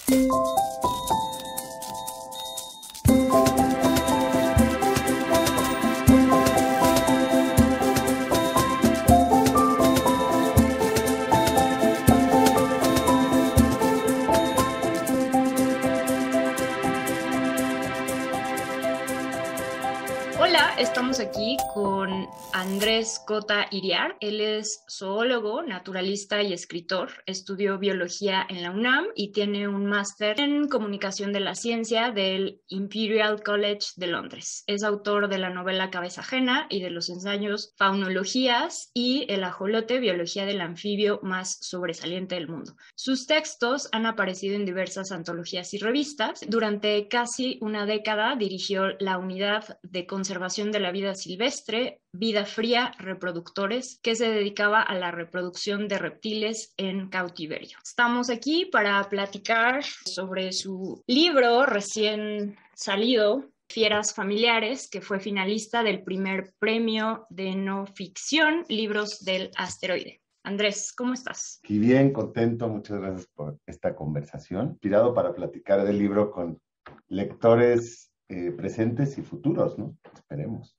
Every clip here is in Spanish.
Hola, estamos aquí con Andrés Cota Iriar. Él es zoólogo, naturalista y escritor. Estudió biología en la UNAM y tiene un máster en comunicación de la ciencia del Imperial College de Londres. Es autor de la novela Cabeza Ajena y de los ensayos Faunologías y El ajolote, biología del anfibio más sobresaliente del mundo. Sus textos han aparecido en diversas antologías y revistas. Durante casi una década dirigió la unidad de conservación de la vida silvestre, Vida Fría Reproductores, que se dedicaba a la reproducción de reptiles en cautiverio. Estamos aquí para platicar sobre su libro recién salido, Fieras Familiares, que fue finalista del primer premio de no ficción, Libros del Asteroide. Andrés, ¿cómo estás? Y bien, contento, muchas gracias por esta conversación. Inspirado para platicar del libro con lectores presentes y futuros, ¿no? Esperemos.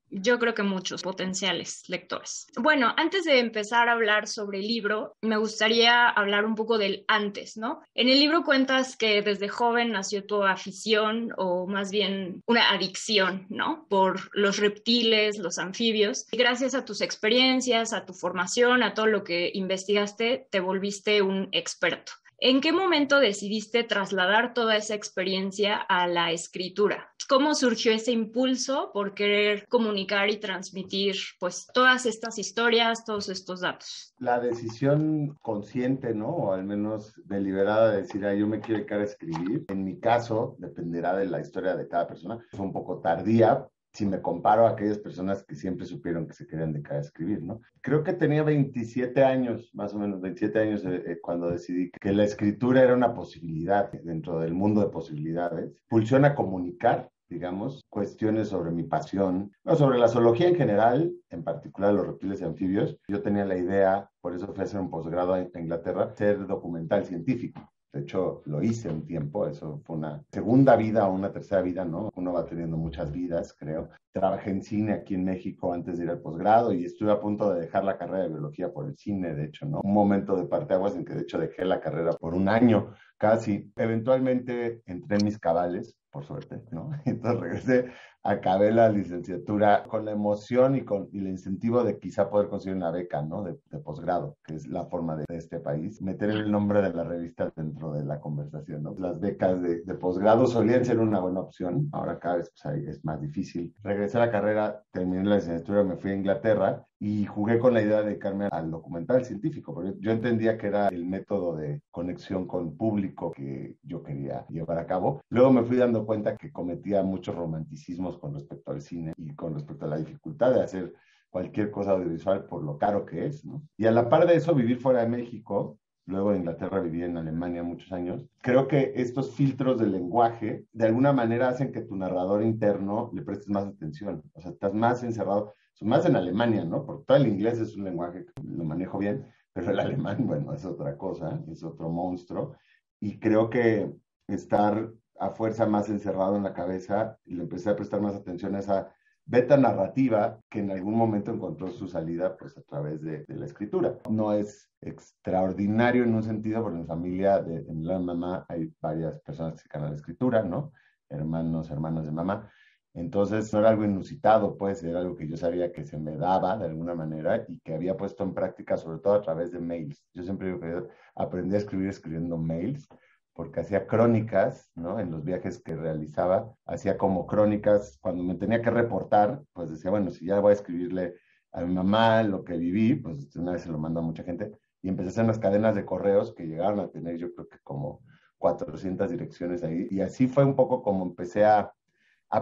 Yo creo que muchos potenciales lectores. Bueno, antes de empezar a hablar sobre el libro, me gustaría hablar un poco del antes, ¿no? En el libro cuentas que desde joven nació tu afición, o más bien una adicción, ¿no? Por los reptiles, los anfibios. Y gracias a tus experiencias, a tu formación, a todo lo que investigaste, te volviste un experto. ¿En qué momento decidiste trasladar toda esa experiencia a la escritura? ¿Cómo surgió ese impulso por querer comunicar y transmitir, pues, todas estas historias, todos estos datos? La decisión consciente, ¿no? O al menos deliberada de decir, yo me quiero dedicar a escribir. En mi caso, dependerá de la historia de cada persona. Fue un poco tardía, si me comparo a aquellas personas que siempre supieron que se querían dedicar a escribir, ¿no? Creo que tenía 27 años, más o menos 27 años, cuando decidí que la escritura era una posibilidad dentro del mundo de posibilidades. Pulsión a comunicar, digamos, cuestiones sobre mi pasión, no, sobre la zoología en general, en particular los reptiles y anfibios. Yo tenía la idea, por eso fui a hacer un posgrado en Inglaterra, ser documental científico. De hecho, lo hice un tiempo, eso fue una segunda vida o una tercera vida, ¿no? Uno va teniendo muchas vidas, creo. Trabajé en cine aquí en México antes de ir al posgrado y estuve a punto de dejar la carrera de biología por el cine, de hecho, ¿no? Un momento de parteaguas en que de hecho dejé la carrera por un año casi. Eventualmente entré en mis cabales, por suerte, ¿no? Entonces regresé, acabé la licenciatura con la emoción y el incentivo de quizá poder conseguir una beca, ¿no? De posgrado, que es la forma de este país. Meter el nombre de la revista dentro de la conversación, ¿no? Las becas de posgrado solían ser una buena opción, ahora cada vez pues, es más difícil. Regresé a la carrera, terminé la licenciatura, me fui a Inglaterra y jugué con la idea de dedicarme al documental científico, porque yo entendía que era el método de conexión con público que yo quería llevar a cabo. Luego me fui dando cuenta que cometía muchos romanticismos con respecto al cine y con respecto a la dificultad de hacer cualquier cosa audiovisual por lo caro que es, ¿no? Y a la par de eso, vivir fuera de México, luego de Inglaterra viví en Alemania muchos años, creo que estos filtros del lenguaje de alguna manera hacen que tu narrador interno le prestes más atención, o sea, estás más encerrado, más en Alemania, ¿no? Porque todo el inglés es un lenguaje que lo manejo bien, pero el alemán, bueno, es otra cosa, es otro monstruo, y creo que estar a fuerza más encerrado en la cabeza y le empecé a prestar más atención a esa beta narrativa que en algún momento encontró su salida pues a través de la escritura. No es extraordinario en un sentido, porque en mi familia de mi mamá hay varias personas que se dedican a la escritura, ¿no? Hermanos, hermanas de mamá. Entonces no era algo inusitado, pues era algo que yo sabía que se me daba de alguna manera y que había puesto en práctica sobre todo a través de mails. Yo siempre digo que aprendí a escribir escribiendo mails, porque hacía crónicas, ¿no? En los viajes que realizaba, hacía como crónicas, cuando me tenía que reportar, pues decía, bueno, si ya voy a escribirle a mi mamá lo que viví, pues una vez se lo mando a mucha gente, y empecé a hacer unas cadenas de correos que llegaron a tener yo creo que como 400 direcciones ahí, y así fue un poco como empecé a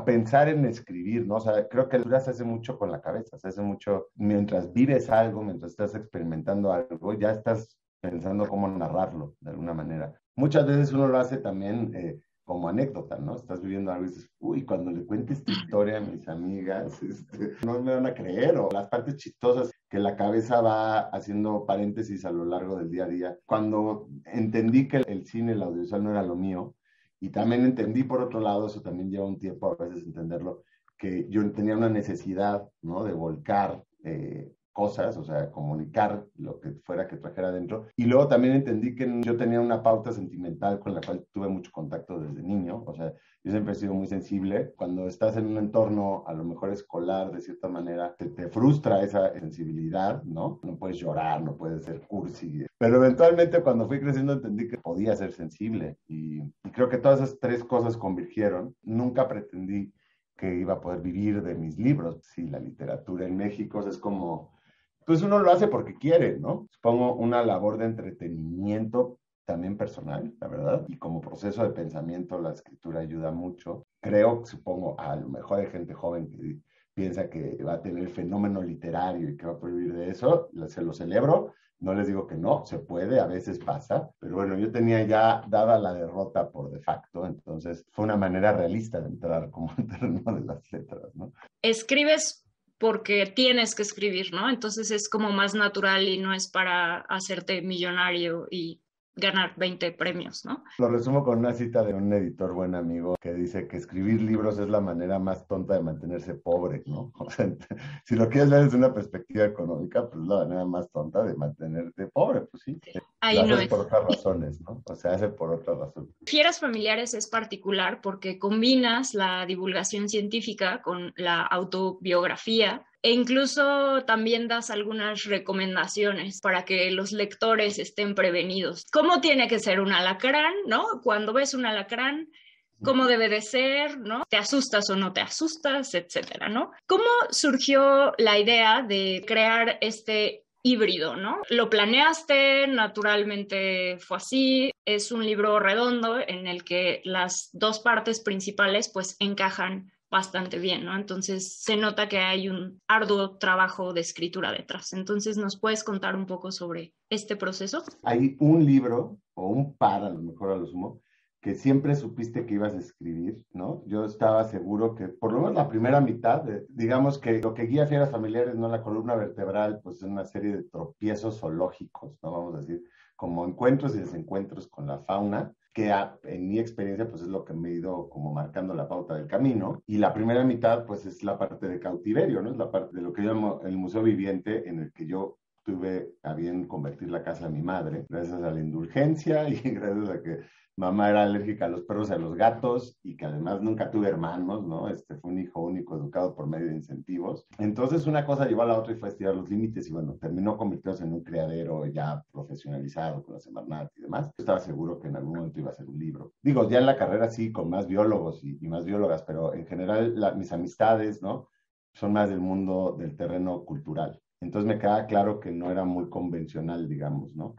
pensar en escribir, ¿no? O sea, creo que el libro se hace mucho con la cabeza, se hace mucho mientras vives algo, mientras estás experimentando algo, ya estás pensando cómo narrarlo de alguna manera. Muchas veces uno lo hace también como anécdota, ¿no? Estás viviendo algo y dices, uy, cuando le cuente esta historia a mis amigas, no me van a creer, o las partes chistosas que la cabeza va haciendo paréntesis a lo largo del día a día. Cuando entendí que el cine, el audiovisual no era lo mío, y también entendí por otro lado, eso también lleva un tiempo a veces entenderlo, que yo tenía una necesidad, ¿no? De volcar cosas, o sea, comunicar lo que fuera que trajera adentro. Y luego también entendí que yo tenía una pauta sentimental con la cual tuve mucho contacto desde niño, o sea, yo siempre he sido muy sensible. Cuando estás en un entorno, a lo mejor escolar, de cierta manera, te frustra esa sensibilidad, ¿no? No puedes llorar, no puedes ser cursi. Pero eventualmente, cuando fui creciendo, entendí que podía ser sensible. Y creo que todas esas tres cosas convergieron. Nunca pretendí que iba a poder vivir de mis libros. Sí, la literatura en México es como, pues uno lo hace porque quiere, ¿no? Supongo una labor de entretenimiento también personal, la verdad, y como proceso de pensamiento la escritura ayuda mucho. Creo, supongo, a lo mejor hay gente joven que piensa que va a tener fenómeno literario y que va a poder vivir de eso, se lo celebro. No les digo que no, se puede, a veces pasa, pero bueno, yo tenía ya dada la derrota por de facto, entonces fue una manera realista de entrar como al terreno de las letras, ¿no? Escribes porque tienes que escribir, ¿no? Entonces es como más natural y no es para hacerte millonario y ganar 20 premios, ¿no? Lo resumo con una cita de un editor buen amigo que dice que escribir libros es la manera más tonta de mantenerse pobre, ¿no? O sea, si lo quieres ver desde una perspectiva económica, pues la manera más tonta de mantenerte pobre, pues sí. Lo Ahí no haces es. por otras razones, ¿no? O sea, hace por otra razón. Fieras familiares es particular porque combinas la divulgación científica con la autobiografía e incluso también das algunas recomendaciones para que los lectores estén prevenidos. ¿Cómo tiene que ser un alacrán, no? Cuando ves un alacrán, cómo debe de ser, ¿no? ¿Te asustas o no te asustas, etcétera, ¿no? ¿Cómo surgió la idea de crear este híbrido, ¿no? Lo planeaste, naturalmente fue así, es un libro redondo en el que las dos partes principales pues encajan bastante bien, ¿no? Entonces se nota que hay un arduo trabajo de escritura detrás. Entonces, ¿nos puedes contar un poco sobre este proceso? Hay un libro, o un par a lo mejor a lo sumo, que siempre supiste que ibas a escribir, ¿no? Yo estaba seguro que por lo menos la primera mitad, digamos que lo que guía Fieras Familiares, ¿no? La columna vertebral, pues es una serie de tropiezos zoológicos, ¿no? Vamos a decir, como encuentros y desencuentros con la fauna, que en mi experiencia, pues es lo que me he ido como marcando la pauta del camino. Y la primera mitad, pues es la parte de cautiverio, ¿no? Es la parte de lo que yo llamo el museo viviente, en el que yo tuve a bien convertir la casa de mi madre, gracias a la indulgencia y gracias a que mamá era alérgica a los perros y a los gatos y que además nunca tuve hermanos, ¿no? Fue un hijo único educado por medio de incentivos. Entonces una cosa llevó a la otra y fue estirar los límites y bueno, terminó convirtiéndose en un criadero ya profesionalizado con la Semarnat y demás. Yo estaba seguro que en algún momento iba a ser un libro. Digo, ya en la carrera sí, con más biólogos y más biólogas, pero en general mis amistades, ¿no? Son más del mundo del terreno cultural. Entonces me queda claro que no era muy convencional, digamos, ¿no?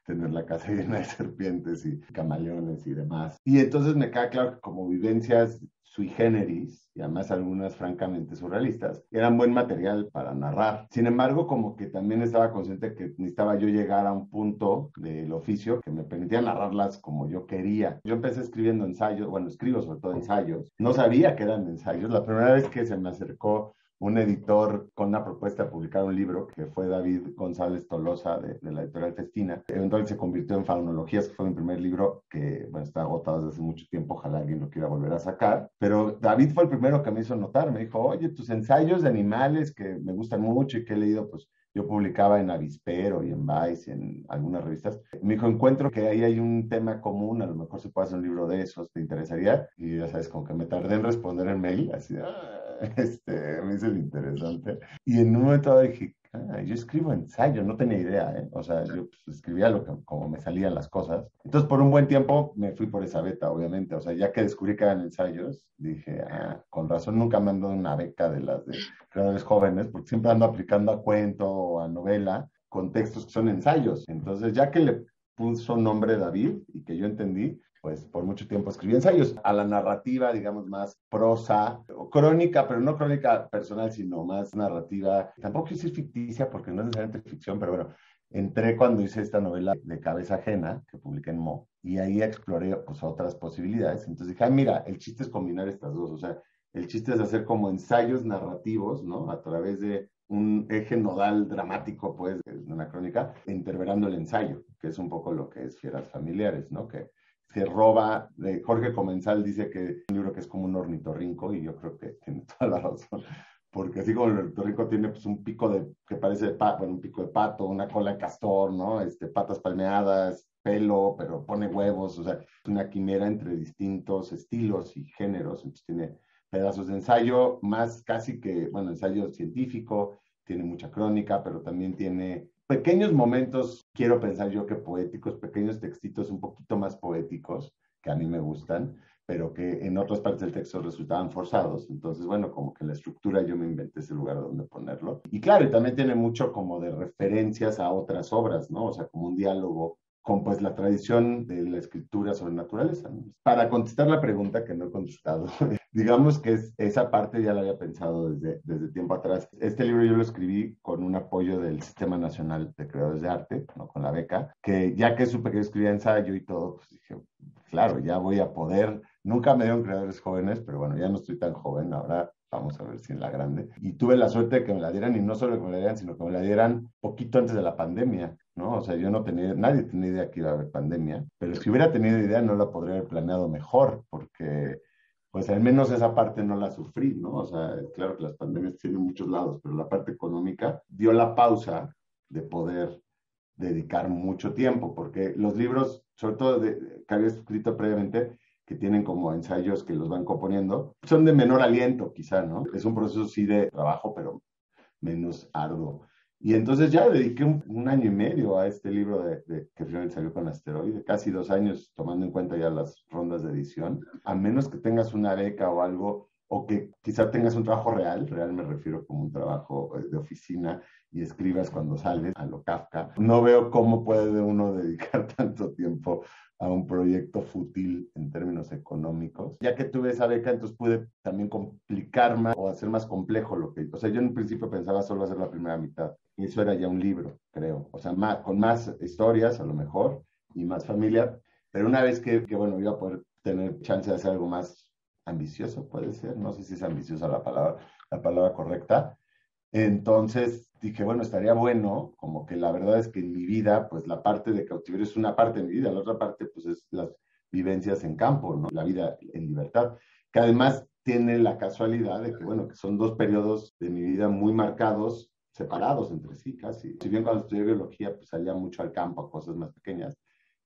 Tener la casa llena de serpientes y camaleones y demás. Y entonces me queda claro que como vivencias sui generis, y además algunas francamente surrealistas, eran buen material para narrar. Sin embargo, como que también estaba consciente que necesitaba yo llegar a un punto del oficio que me permitía narrarlas como yo quería. Yo empecé escribiendo ensayos, bueno, escribo sobre todo ensayos. No sabía que eran ensayos. La primera vez que se me acercó un editor con una propuesta de publicar un libro, que fue David González Tolosa, de la editorial Festina. Eventualmente se convirtió en Faunologías, que fue mi primer libro, que bueno, está agotado desde hace mucho tiempo, ojalá alguien lo quiera volver a sacar. Pero David fue el primero que me hizo notar, me dijo, oye, tus ensayos de animales que me gustan mucho y que he leído, pues yo publicaba en Avispero y en Vice y en algunas revistas. Me dijo, encuentro que ahí hay un tema común, a lo mejor se puede hacer un libro de esos, ¿te interesaría? Y ya sabes, como que me tardé en responder el mail, así, me hizo el interesante. Y en un momento dije, yo escribo ensayo, no tenía idea, ¿eh? O sea, yo pues, escribía lo que, como me salían las cosas. Entonces, por un buen tiempo me fui por esa beta, obviamente. O sea, ya que descubrí que eran ensayos, dije, con razón nunca me han dado una beca de las de creadores jóvenes, porque siempre ando aplicando a cuento o a novela con textos que son ensayos. Entonces, ya que le puso nombre David y que yo entendí, pues por mucho tiempo escribí ensayos. A la narrativa, digamos, más prosa, o crónica, pero no crónica personal, sino más narrativa. Tampoco quiero decir ficticia, porque no es necesariamente ficción, pero bueno, entré cuando hice esta novela de Cabeza Ajena, que publiqué en Mo, y ahí exploré pues otras posibilidades. Entonces dije, ah, mira, el chiste es combinar estas dos, o sea, el chiste es hacer como ensayos narrativos, ¿no? A través de un eje nodal dramático, pues, de una crónica, interverando el ensayo, que es un poco lo que es Fieras Familiares, ¿no? Que se roba, Jorge Comensal dice que es un libro que es como un ornitorrinco, y yo creo que tiene toda la razón, porque así como el ornitorrinco tiene pues un pico que parece de pato, bueno, un pico de pato, una cola de castor, ¿no? Patas palmeadas, pelo, pero pone huevos, o sea, es una quimera entre distintos estilos y géneros, entonces tiene pedazos de ensayo, más casi que, bueno, ensayo científico, tiene mucha crónica, pero también tiene pequeños momentos, quiero pensar yo que poéticos, pequeños textitos un poquito más poéticos, que a mí me gustan, pero que en otras partes del texto resultaban forzados. Entonces, bueno, como que en la estructura yo me inventé ese lugar donde ponerlo. Y claro, y también tiene mucho como de referencias a otras obras, ¿no? O sea, como un diálogo con pues la tradición de la escritura sobre naturaleza, ¿no? Para contestar la pregunta que no he contestado, digamos que esa parte ya la había pensado desde tiempo atrás. Este libro yo lo escribí con un apoyo del Sistema Nacional de Creadores de Arte, ¿no? Con la beca, que ya que supe que yo escribía ensayo y todo, pues dije, claro, ya voy a poder. Nunca me dieron creadores jóvenes, pero bueno, ya no estoy tan joven, ahora vamos a ver si en la grande. Y tuve la suerte de que me la dieran, y no solo que me la dieran, sino que me la dieran poquito antes de la pandemia, ¿no? O sea, yo no tenía, nadie tenía idea que iba a haber pandemia, pero si hubiera tenido idea no la podría haber planeado mejor, porque pues al menos esa parte no la sufrí, ¿no? O sea, claro que las pandemias tienen muchos lados, pero la parte económica dio la pausa de poder dedicar mucho tiempo, porque los libros, sobre todo que había escrito previamente, que tienen como ensayos que los van componiendo, son de menor aliento quizá, ¿no? Es un proceso sí de trabajo, pero menos arduo. Y entonces ya dediqué un año y medio a este libro que finalmente salió con Asteroide, casi 2 años tomando en cuenta ya las rondas de edición, a menos que tengas una beca o algo, o que quizá tengas un trabajo real, real me refiero como un trabajo de oficina, y escribas cuando sales a lo Kafka. No veo cómo puede uno dedicar tanto tiempo a un proyecto fútil en términos económicos. Ya que tuve esa beca, entonces pude también complicar más o hacer más complejo lo que... O sea, yo en un principio pensaba solo hacer la primera mitad. Y eso era ya un libro, creo. O sea, con más historias a lo mejor y más familia. Pero una vez bueno, iba a poder tener chance de hacer algo más ambicioso, puede ser. No sé si es ambiciosa la palabra correcta. Entonces dije, bueno, estaría bueno, como que la verdad es que en mi vida, pues la parte de cautiverio es una parte de mi vida, la otra parte pues es las vivencias en campo, ¿no? La vida en libertad, que además tiene la casualidad de que, bueno, que son dos periodos de mi vida muy marcados, separados entre sí casi. Si bien cuando estudié biología, pues salía mucho al campo, a cosas más pequeñas,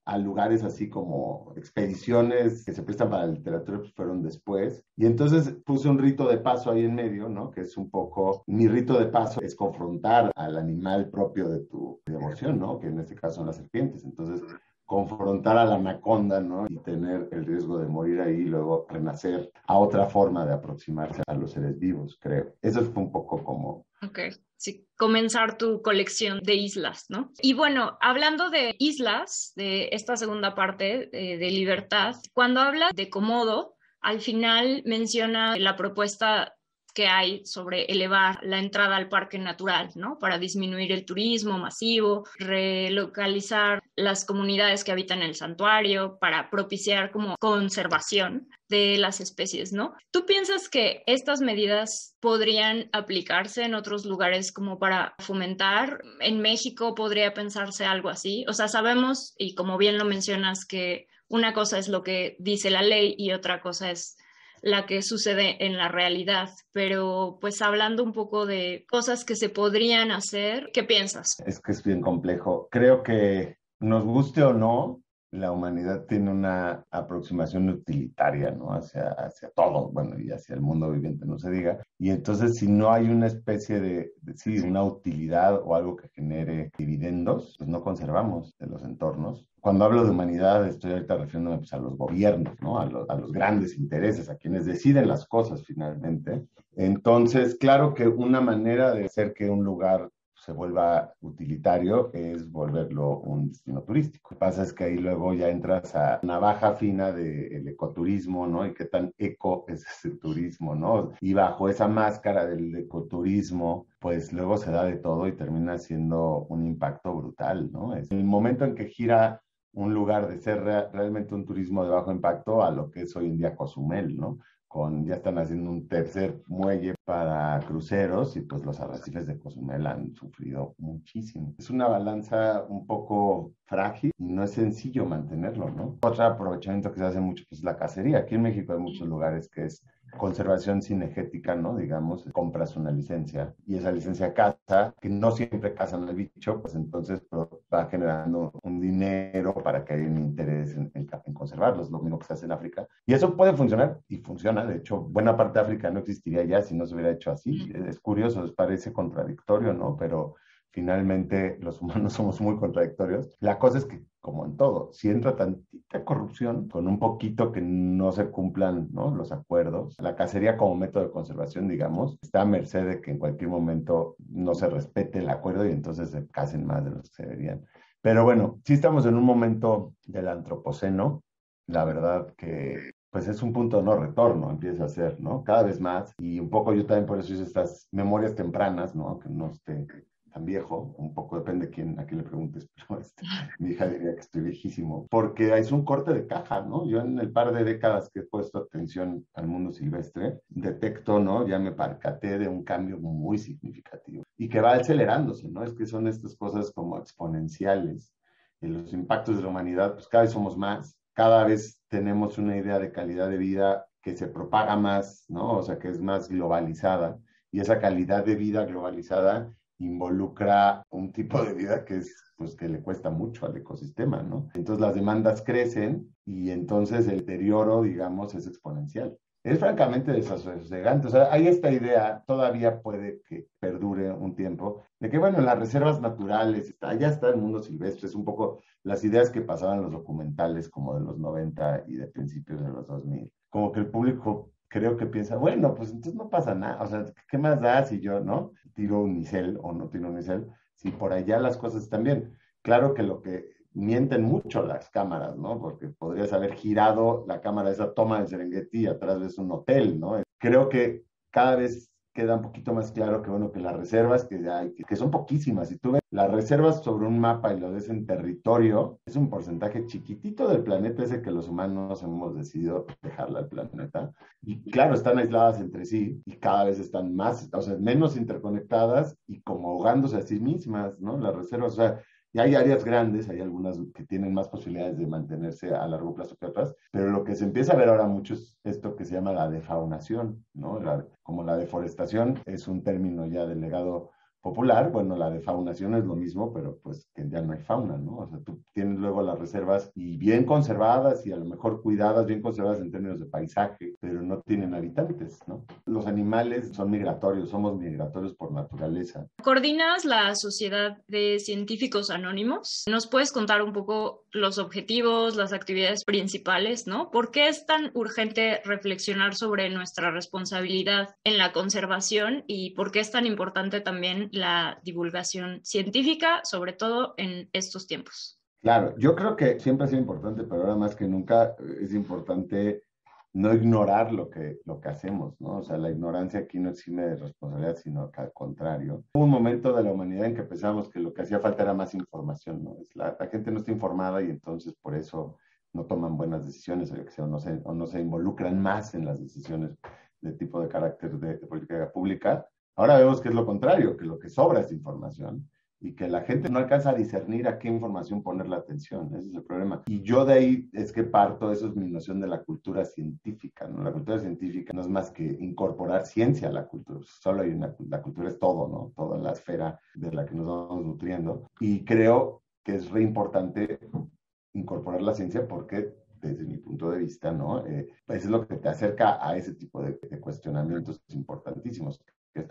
a lugares así como expediciones que se prestan para la literatura, pues fueron después. Y entonces puse un rito de paso ahí en medio, ¿no? Que es un poco, mi rito de paso es confrontar al animal propio de tu devoción, ¿no? Que en este caso son las serpientes. Entonces, confrontar a la anaconda, ¿no? Y tener el riesgo de morir ahí y luego renacer a otra forma de aproximarse a los seres vivos, creo. Eso fue un poco como... Ok, sí, comenzar tu colección de islas, ¿no? Y bueno, hablando de islas, de esta segunda parte de Libertad, cuando habla de Komodo, al final menciona la propuesta que hay sobre elevar la entrada al parque natural, ¿no? Para disminuir el turismo masivo, relocalizar las comunidades que habitan el santuario, para propiciar como conservación de las especies, ¿no? ¿Tú piensas que estas medidas podrían aplicarse en otros lugares como para fomentar? ¿En México podría pensarse algo así? O sea, sabemos, y como bien lo mencionas, que una cosa es lo que dice la ley y otra cosa es la que sucede en la realidad, pero pues hablando un poco de cosas que se podrían hacer, ¿qué piensas? Es que es bien complejo. Creo que nos guste o no, la humanidad tiene una aproximación utilitaria, ¿no? Hacia todo, bueno, y hacia el mundo viviente, no se diga. Y entonces, si no hay una especie sí, una utilidad o algo que genere dividendos, pues no conservamos de los entornos. Cuando hablo de humanidad, estoy ahorita refiriéndome pues, a los gobiernos, ¿no? A los grandes intereses, a quienes deciden las cosas finalmente. Entonces, claro que una manera de hacer que un lugar se vuelva utilitario es volverlo un destino turístico. Lo que pasa es que ahí luego ya entras a una baja fina del ecoturismo, ¿no? Y qué tan eco es ese turismo, ¿no? Y bajo esa máscara del ecoturismo, pues luego se da de todo y termina siendo un impacto brutal, ¿no? Es el momento en que gira un lugar de ser realmente un turismo de bajo impacto a lo que es hoy en día Cozumel, ¿no? Ya están haciendo un tercer muelle para cruceros y pues los arrecifes de Cozumel han sufrido muchísimo. Es una balanza un poco frágil y no es sencillo mantenerlo, ¿no? Otro aprovechamiento que se hace mucho pues, es la cacería. Aquí en México hay muchos lugares que es conservación cinegética, ¿no? Digamos, compras una licencia y esa licencia caza, que no siempre cazan al bicho, pues entonces va generando un dinero para que haya un interés en conservarlos, lo mismo que se hace en África. Y eso puede funcionar y funciona. De hecho, buena parte de África no existiría ya si no se hubiera hecho así. Es curioso, les parece contradictorio, ¿no? Pero finalmente los humanos somos muy contradictorios. La cosa es que, como en todo, si entra tantita corrupción, con un poquito que no se cumplan, ¿no? Los acuerdos, la cacería como método de conservación, digamos, está a merced de que en cualquier momento no se respete el acuerdo y entonces se casen más de los que se deberían. Pero bueno, sí estamos en un momento del antropoceno, la verdad que pues es un punto de no retorno, empieza a ser, ¿no? Cada vez más, y un poco yo también por eso hice estas memorias tempranas, ¿no? Que no esté tan viejo, un poco depende a quién le preguntes, pero mi hija diría que estoy viejísimo, porque es un corte de caja, ¿no? Yo en el par de décadas que he puesto atención al mundo silvestre, detecto, ¿no? Ya me percaté de un cambio muy significativo y que va acelerándose, ¿no? Es que son estas cosas como exponenciales y los impactos de la humanidad, pues cada vez somos más, cada vez tenemos una idea de calidad de vida que se propaga más, ¿no? O sea, que es más globalizada y esa calidad de vida globalizada involucra un tipo de vida que es, pues, que le cuesta mucho al ecosistema, ¿no? Entonces las demandas crecen y entonces el deterioro, digamos, es exponencial. Es francamente desasosegante. O sea, hay esta idea, todavía puede que perdure un tiempo, de que, bueno, en las reservas naturales, ya está el mundo silvestre, es un poco las ideas que pasaban en los documentales como de los 90 y de principios de los 2000. Como que el público creo que piensa, bueno, pues entonces no pasa nada, o sea, ¿qué más da si yo, no? Tiro un unicel o no tiro un unicel, si por allá las cosas están bien. Claro que lo que mienten mucho las cámaras, ¿no? Porque podrías haber girado la cámara de esa toma del Serengeti y atrás ves un hotel, ¿no? Creo que cada vez queda un poquito más claro que, bueno, que las reservas que hay, que son poquísimas, si tú ves las reservas sobre un mapa y lo ves en territorio, es un porcentaje chiquitito del planeta ese que los humanos hemos decidido dejarle al planeta. Y claro, están aisladas entre sí y cada vez están más, o sea, menos interconectadas y como ahogándose a sí mismas, ¿no? Las reservas, o sea, y hay áreas grandes, hay algunas que tienen más posibilidades de mantenerse a largo plazo que otras, pero lo que se empieza a ver ahora mucho es esto que se llama la defaunación, ¿no? Como la deforestación es un término ya del legado popular, bueno, la defaunación es lo mismo, pero pues que ya no hay fauna, ¿no? O sea, tú tienes luego las reservas y bien conservadas y a lo mejor cuidadas, bien conservadas en términos de paisaje, pero no tienen habitantes, ¿no? Los animales son migratorios, somos migratorios por naturaleza. Coordinas la Sociedad de Científicos Anónimos. ¿Nos puedes contar un poco los objetivos, las actividades principales, ¿no? ¿Por qué es tan urgente reflexionar sobre nuestra responsabilidad en la conservación y por qué es tan importante también la divulgación científica, sobre todo en estos tiempos? Claro, yo creo que siempre ha sido importante, pero ahora más que nunca es importante no ignorar lo que hacemos, ¿no? O sea, la ignorancia aquí no exime de responsabilidad, sino que al contrario. Hubo un momento de la humanidad en que pensábamos que lo que hacía falta era más información, ¿no? La gente no está informada y entonces por eso no toman buenas decisiones o no se involucran más en las decisiones de tipo de carácter de política pública. Ahora vemos que es lo contrario, que lo que sobra es información y que la gente no alcanza a discernir a qué información poner la atención. Ese es el problema. Y yo de ahí es que parto, eso es mi noción de la cultura científica, ¿no? La cultura científica no es más que incorporar ciencia a la cultura. Solo hay la cultura es todo, ¿no? Toda la esfera de la que nos vamos nutriendo. Y creo que es re importante incorporar la ciencia porque desde mi punto de vista, ¿no? Pues es lo que te acerca a ese tipo de cuestionamientos importantísimos.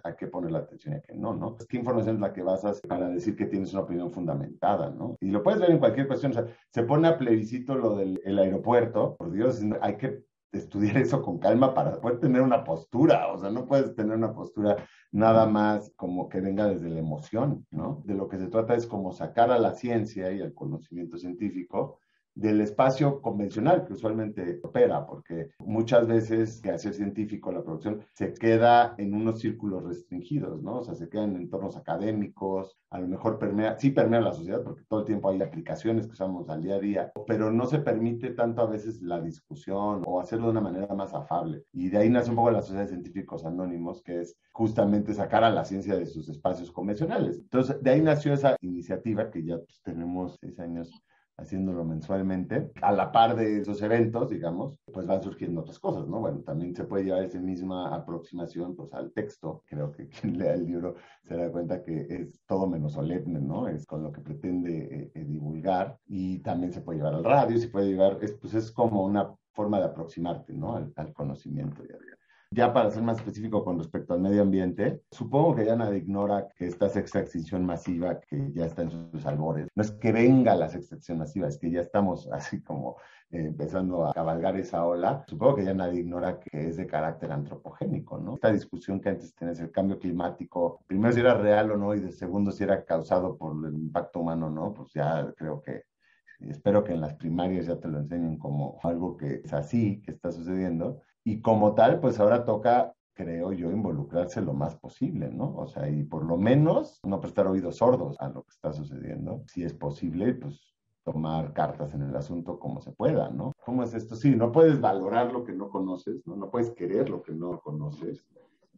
A qué poner la atención y a qué no, ¿no? ¿Qué información es la que basas para decir que tienes una opinión fundamentada, ¿no? Y lo puedes ver en cualquier cuestión, o sea, se pone a plebiscito lo del aeropuerto, por Dios, hay que estudiar eso con calma para poder tener una postura. O sea, no puedes tener una postura nada más como que venga desde la emoción, ¿no? De lo que se trata es como sacar a la ciencia y al conocimiento científico del espacio convencional que usualmente opera, porque muchas veces que hacer científico la producción se queda en unos círculos restringidos, ¿no? O sea, se queda en entornos académicos, a lo mejor permea, sí permea la sociedad, porque todo el tiempo hay aplicaciones que usamos al día a día, pero no se permite tanto a veces la discusión o hacerlo de una manera más afable. Y de ahí nace un poco la Sociedad de Científicos Anónimos, que es justamente sacar a la ciencia de sus espacios convencionales. Entonces, de ahí nació esa iniciativa que ya pues, tenemos 6 años haciéndolo mensualmente. A la par de esos eventos, digamos, pues van surgiendo otras cosas, ¿no? Bueno, también se puede llevar esa misma aproximación pues al texto. Creo que quien lea el libro se da cuenta que es todo menos solemne, ¿no? Es con lo que pretende divulgar, y también se puede llevar al radio, se puede llevar, pues es como una forma de aproximarte, ¿no? Al conocimiento. Ya para ser más específico con respecto al medio ambiente, supongo que ya nadie ignora que esta sexta extinción masiva que ya está en sus albores, no es que venga la sexta extinción masiva, es que ya estamos así como empezando a cabalgar esa ola. Supongo que ya nadie ignora que es de carácter antropogénico, ¿no? Esta discusión que antes tenías, el cambio climático, primero si era real o no, y de segundo si era causado por el impacto humano o no, pues ya creo que espero que en las primarias ya te lo enseñen como algo que es así, que está sucediendo. Y como tal, pues ahora toca, creo yo, involucrarse lo más posible, ¿no? O sea, y por lo menos no prestar oídos sordos a lo que está sucediendo. Si es posible, pues tomar cartas en el asunto como se pueda, ¿no? ¿Cómo es esto? Sí, no puedes valorar lo que no conoces, ¿no? No puedes querer lo que no conoces,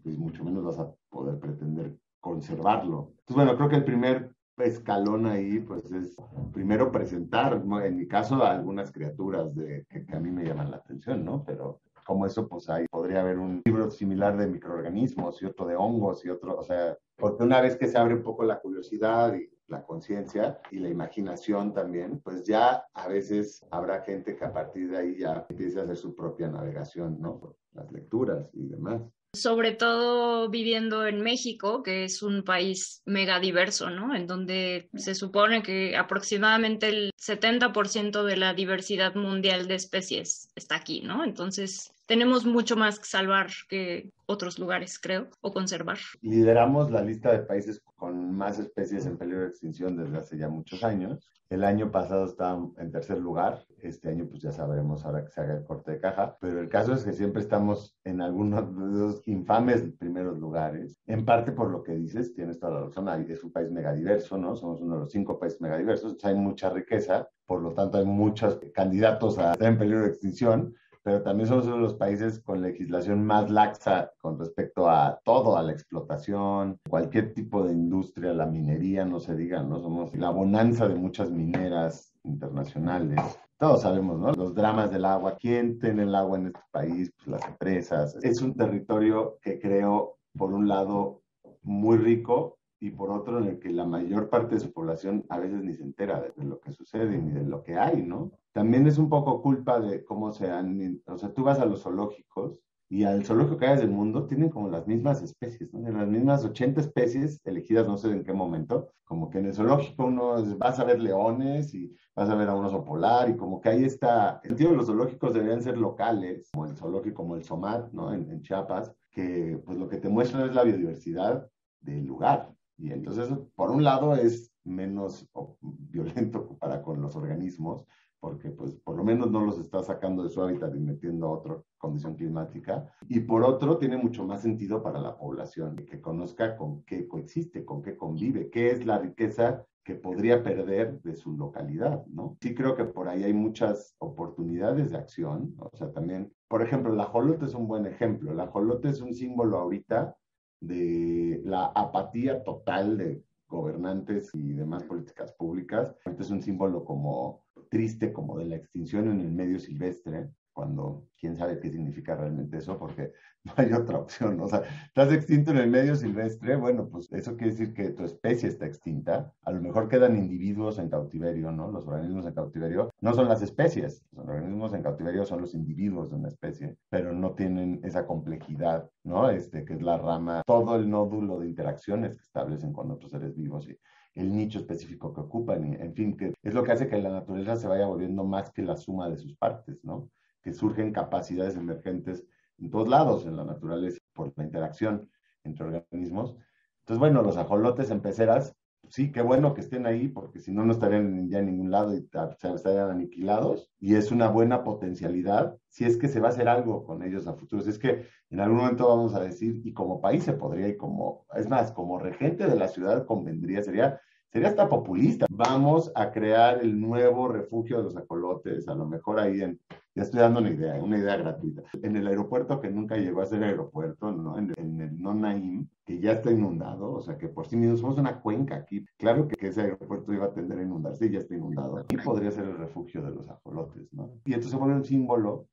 pues mucho menos vas a poder pretender conservarlo. Entonces, bueno, creo que el primer escalón ahí, pues es primero presentar, ¿no? En mi caso, a algunas criaturas que a mí me llaman la atención, ¿no? Pero como eso, pues ahí podría haber un libro similar de microorganismos y otro de hongos y otro, o sea, porque una vez que se abre un poco la curiosidad y la conciencia y la imaginación también, pues ya a veces habrá gente que a partir de ahí ya empiece a hacer su propia navegación, ¿no? Por las lecturas y demás. Sobre todo viviendo en México, que es un país mega diverso, ¿no? En donde se supone que aproximadamente el 70% de la diversidad mundial de especies está aquí, ¿no? Entonces, tenemos mucho más que salvar que otros lugares, creo, o conservar. Lideramos la lista de países con más especies en peligro de extinción desde hace ya muchos años. El año pasado estábamos en tercer lugar. Este año pues ya sabremos ahora que se haga el corte de caja. Pero el caso es que siempre estamos en algunos de esos infames primeros lugares. En parte por lo que dices, tienes toda la razón. Es un país megadiverso, ¿no? Somos uno de los 5 países megadiversos. Entonces hay mucha riqueza. Por lo tanto hay muchos candidatos a estar en peligro de extinción, pero también somos uno de los países con legislación más laxa con respecto a todo, a la explotación, cualquier tipo de industria, la minería, no se diga, ¿no? Somos la bonanza de muchas mineras internacionales. Todos sabemos, ¿no? Los dramas del agua. ¿Quién tiene el agua en este país? Pues las empresas. Es un territorio que creo, por un lado, muy rico, y por otro en el que la mayor parte de su población a veces ni se entera de lo que sucede ni de lo que hay, ¿no? También es un poco culpa de cómo se han, o sea, tú vas a los zoológicos y al zoológico que hay del mundo tienen como las mismas especies, ¿no? Las mismas 80 especies elegidas, no sé en qué momento, como que en el zoológico vas a ver leones y vas a ver a un oso polar, y como que ahí está, el sentido de los zoológicos deberían ser locales, como el zoológico, como el SOMAT, ¿no? En Chiapas, que pues lo que te muestran es la biodiversidad del lugar. Y entonces, por un lado, es menos violento para con los organismos, porque pues por lo menos no los está sacando de su hábitat y metiendo a otra condición climática. Y por otro, tiene mucho más sentido para la población, que conozca con qué coexiste, con qué convive, qué es la riqueza que podría perder de su localidad, ¿no? Sí creo que por ahí hay muchas oportunidades de acción. O sea, también, por ejemplo, el ajolote es un buen ejemplo. El ajolote es un símbolo ahorita de la apatía total de gobernantes y demás políticas públicas. Este es un símbolo como triste, como de la extinción en el medio silvestre, cuando quién sabe qué significa realmente eso, porque no hay otra opción. O sea, estás extinto en el medio silvestre, bueno, pues eso quiere decir que tu especie está extinta. A lo mejor quedan individuos en cautiverio, ¿no? Los organismos en cautiverio no son las especies, los organismos en cautiverio son los individuos de una especie, pero no tienen esa complejidad, ¿no? Que es la rama, todo el nódulo de interacciones que establecen con otros seres vivos y el nicho específico que ocupan, y, en fin, que es lo que hace que la naturaleza se vaya volviendo más que la suma de sus partes, ¿no? que surgen capacidades emergentes en todos lados, en la naturaleza, por la interacción entre organismos. Entonces, bueno, los ajolotes en peceras, sí, qué bueno que estén ahí, porque si no, no estarían ya en ningún lado y estarían aniquilados. Y es una buena potencialidad si es que se va a hacer algo con ellos a futuro. Si es que en algún momento vamos a decir, y como país se podría, y como, es más, como regente de la ciudad convendría, sería hasta populista. Vamos a crear el nuevo refugio de los ajolotes, a lo mejor ahí ya estoy dando una idea gratuita. En el aeropuerto que nunca llegó a ser aeropuerto, ¿no? En el Nonaim, que ya está inundado, o sea que por sí mismos somos una cuenca aquí. Claro que ese aeropuerto iba a tender a inundarse y ya está inundado. Y podría ser el refugio de los ajolotes, ¿no? Y entonces se vuelve un símbolo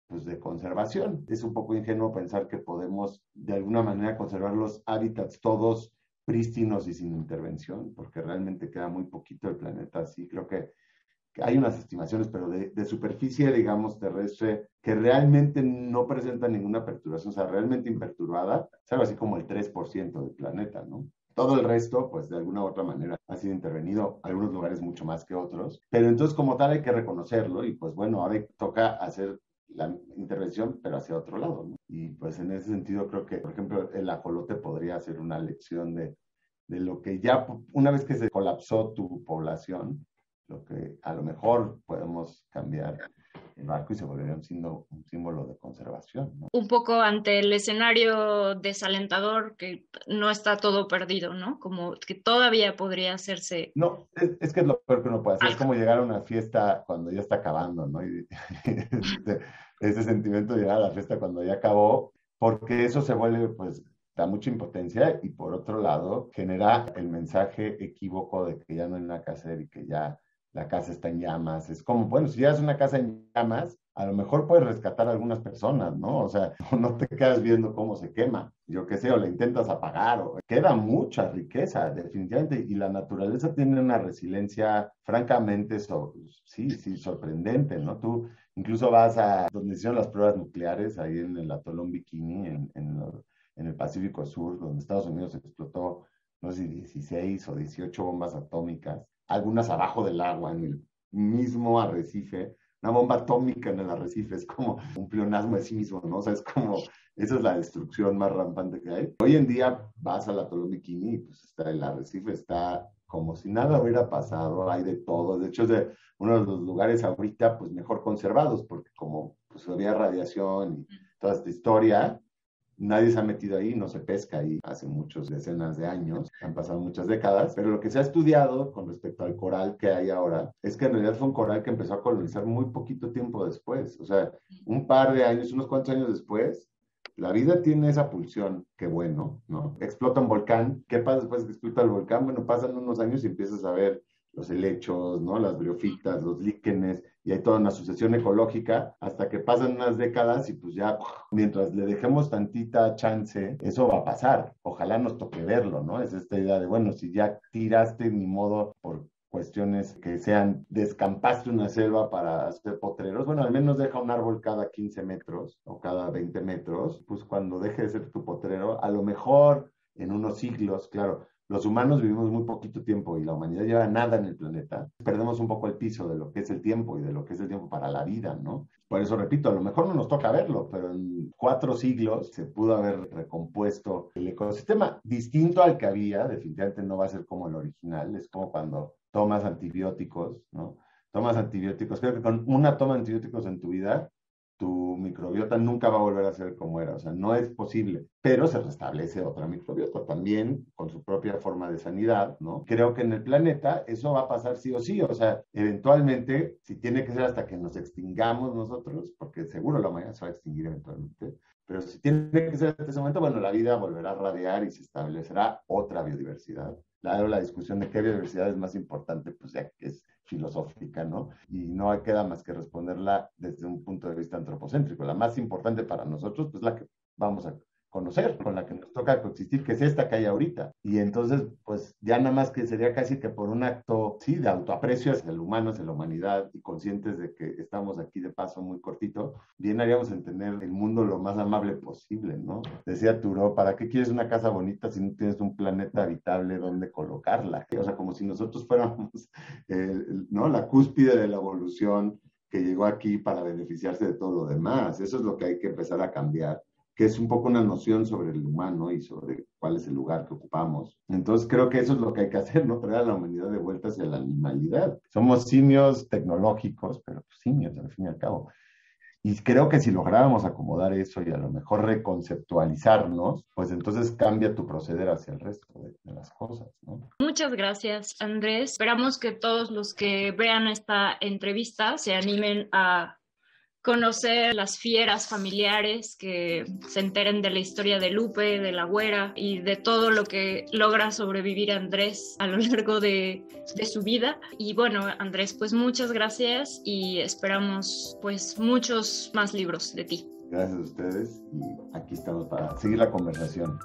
pues, de conservación. Es un poco ingenuo pensar que podemos de alguna manera conservar los hábitats todos prístinos y sin intervención, porque realmente queda muy poquito el planeta así. Creo que hay unas estimaciones, pero de superficie, digamos, terrestre, que realmente no presenta ninguna perturbación, o sea, realmente imperturbada, es algo así como el 3% del planeta, ¿no? Todo el resto, pues de alguna u otra manera, ha sido intervenido, algunos lugares mucho más que otros, pero entonces como tal hay que reconocerlo y pues bueno, ahora toca hacer la intervención, pero hacia otro lado, ¿no? Y pues en ese sentido creo que, por ejemplo, el ajolote podría ser una lección de lo que ya, una vez que se colapsó tu población, lo que a lo mejor podemos cambiar el barco y se volvería un símbolo de conservación, ¿no? Un poco ante el escenario desalentador que no está todo perdido, ¿no? Como que todavía podría hacerse No, es que es lo peor que uno puede hacer, es algo. como llegar a una fiesta cuando ya está acabando, ¿no? Y ese sentimiento de llegar a la fiesta cuando ya acabó, porque eso se vuelve, pues, da mucha impotencia y por otro lado genera el mensaje equívoco de que ya no hay nada que hacer y que ya la casa está en llamas. Es como, bueno, si ya es una casa en llamas, a lo mejor puedes rescatar a algunas personas, ¿no? O sea, no te quedas viendo cómo se quema, yo qué sé, o la intentas apagar, o queda mucha riqueza, definitivamente, y la naturaleza tiene una resiliencia francamente, sí, sí, sorprendente, ¿no? Tú incluso vas a donde hicieron las pruebas nucleares, ahí en el atolón Bikini, en el Pacífico Sur, donde Estados Unidos explotó, no sé si 16 o 18 bombas atómicas, algunas abajo del agua, en el mismo arrecife, una bomba atómica en el arrecife, es como un pleonasmo de sí mismo, ¿no? O sea, es como, esa es la destrucción más rampante que hay. Hoy en día vas al atolón Bikini y pues está el arrecife, está como si nada hubiera pasado, hay de todo, de hecho es de uno de los lugares ahorita pues mejor conservados, porque como pues había radiación y toda esta historia, nadie se ha metido ahí, no se pesca ahí hace muchas decenas de años, han pasado muchas décadas, pero lo que se ha estudiado con respecto al coral que hay ahora es que en realidad fue un coral que empezó a colonizar muy poquito tiempo después, o sea, un par de años, unos cuantos años después, la vida tiene esa pulsión, qué bueno, ¿no? Explota un volcán, ¿qué pasa después que explota el volcán? Bueno, pasan unos años y empiezas a ver los helechos, ¿no? Las briofitas, los líquenes, y hay toda una sucesión ecológica hasta que pasan unas décadas y pues ya, mientras le dejemos tantita chance, eso va a pasar. Ojalá nos toque verlo, ¿no? Es esta idea de, bueno, si ya tiraste, ni modo, por cuestiones que sean, descampaste una selva para hacer potreros, bueno, al menos deja un árbol cada 15 metros o cada 20 metros, pues cuando deje de ser tu potrero, a lo mejor en unos siglos, claro, los humanos vivimos muy poquito tiempo y la humanidad lleva nada en el planeta, perdemos un poco el piso de lo que es el tiempo y de lo que es el tiempo para la vida, ¿no? Por eso repito, a lo mejor no nos toca verlo, pero en 4 siglos se pudo haber recompuesto el ecosistema distinto al que había, definitivamente no va a ser como el original, es como cuando tomas antibióticos, ¿no? Tomas antibióticos, creo que con una toma de antibióticos en tu vida tu microbiota nunca va a volver a ser como era, o sea, no es posible, pero se restablece otra microbiota también con su propia forma de sanidad, ¿no? Creo que en el planeta eso va a pasar sí o sí, o sea, eventualmente, si tiene que ser hasta que nos extingamos nosotros, porque seguro la humanidad se va a extinguir eventualmente, pero si tiene que ser hasta ese momento, bueno, la vida volverá a radiar y se establecerá otra biodiversidad. Claro, la discusión de qué biodiversidad es más importante, pues ya que es filosófica, ¿no? Y no queda más que responderla desde un punto de vista antropocéntrico. La más importante para nosotros, pues la que vamos a conocer, con la que nos toca coexistir, que es esta que hay ahorita. Y entonces, pues ya nada más que sería casi que por un acto, sí, de autoaprecio hacia el humano, hacia la humanidad, y conscientes de que estamos aquí de paso muy cortito, bien haríamos en tener el mundo lo más amable posible, ¿no? Decía Thoreau, ¿para qué quieres una casa bonita si no tienes un planeta habitable donde colocarla? O sea, como si nosotros fuéramos, ¿no? La cúspide de la evolución, que llegó aquí para beneficiarse de todo lo demás. Eso es lo que hay que empezar a cambiar, que es un poco una noción sobre el humano y sobre cuál es el lugar que ocupamos. Entonces creo que eso es lo que hay que hacer, ¿no? Traer a la humanidad de vuelta hacia la animalidad. Somos simios tecnológicos, pero pues simios al fin y al cabo. Y creo que si lográramos acomodar eso y a lo mejor reconceptualizarnos, pues entonces cambia tu proceder hacia el resto de las cosas, ¿no? Muchas gracias, Andrés. Esperamos que todos los que vean esta entrevista se animen a conocer las fieras familiares, que se enteren de la historia de Lupe, de la güera y de todo lo que logra sobrevivir Andrés a lo largo de su vida. Y bueno, Andrés, pues muchas gracias y esperamos pues muchos más libros de ti. Gracias a ustedes y aquí estamos para seguir la conversación.